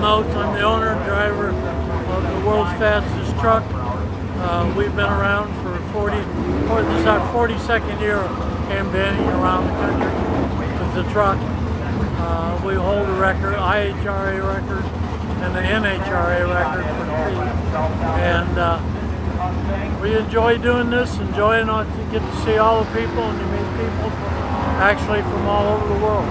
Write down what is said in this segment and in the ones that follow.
Motz. I'm the owner and driver of the world's fastest truck. We've been around for this is our 42nd year of campaigning around the country with the truck. We hold a record, IHRA record, and the NHRA record for speed. And we enjoy doing this, enjoying it. You get to see all the people, and you meet people actually from all over the world.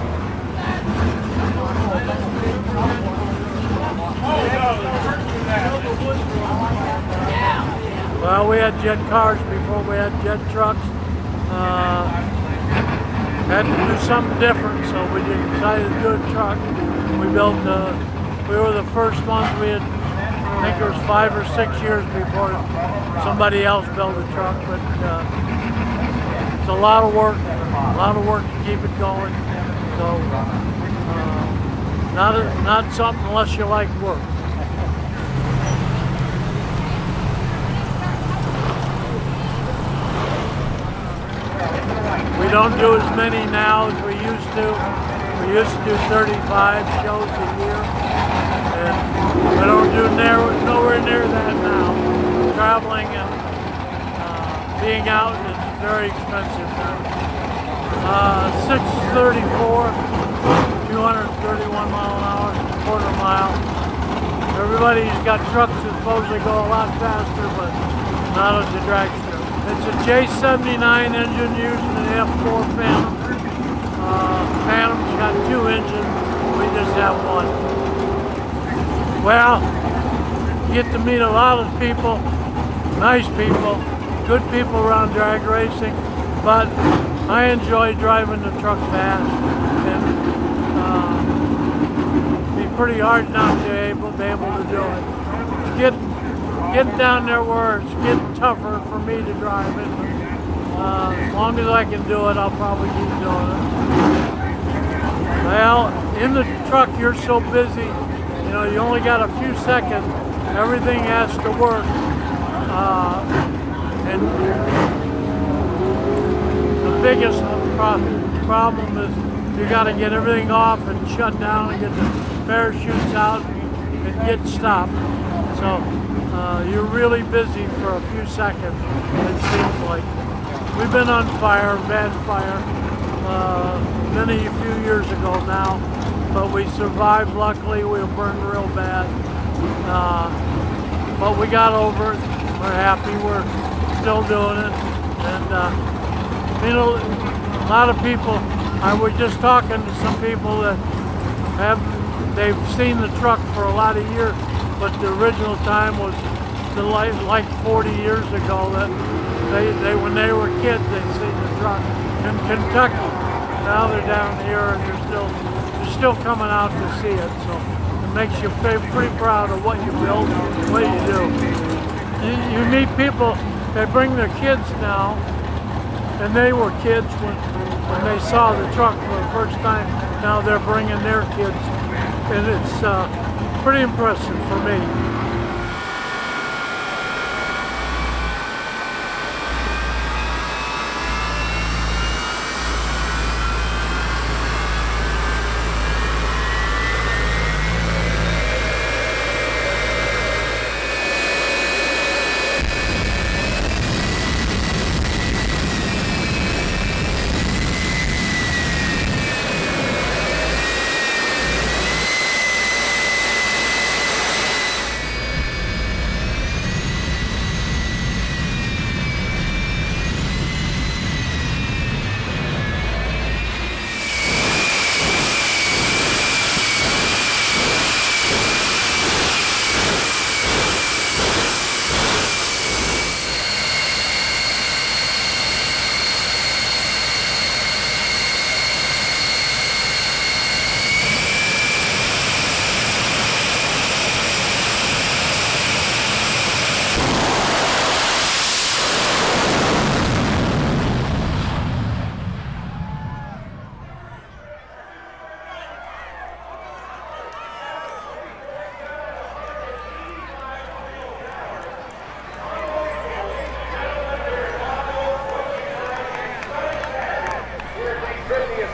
Well, we had jet cars before we had jet trucks. Had to do something different, so we decided to do a truck. We were the first ones. I think it was 5 or 6 years before somebody else built a truck, but it's a lot of work to keep it going. So not something unless you like work. We don't do as many now as we used to. We used to do 35 shows a year, and we don't do nowhere near that now. Traveling and being out is very expensive now. 634, 231 mile an hour, quarter mile. Everybody's got trucks that supposedly go a lot faster, but not at the drag strip. It's a J79 engine using an F4 Phantom. Phantom's got 2 engines, we just have 1. Well, you get to meet a lot of people, nice people, good people around drag racing, but I enjoy driving the truck fast, and it'd be pretty hard not to be able to do it. Getting down there where it's getting tougher for me to drive it. As long as I can do it, I'll probably keep doing it. Well, in the truck, you're so busy, you know, you only got a few seconds. Everything has to work. And the biggest problem is you got to get everything off and shut down and get the parachutes out and get stopped. So you're really busy for a few seconds, it seems like. We've been on fire, bad fire, a few years ago now, but we survived luckily. We were burned real bad. But we got over it. We're happy. We're still doing it. And you know, a lot of people, I was just talking to some people that they've seen the truck for a lot of years, but the original time was like 40 years ago that when they were kids, they'd seen the truck in Kentucky. Now they're down here and they're still coming out to see it. So it makes you pretty proud of what you build, what you do. You meet people, they bring their kids now, and they were kids when they saw the truck for the first time. Now they're bringing their kids, and it's pretty impressive for me.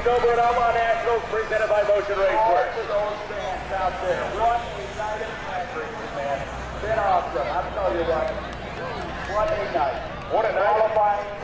Snowbird Nationals presented by Motion Raceworks. All of those fans out there, Been awesome. I'll tell you what a night. What a night. Qualifying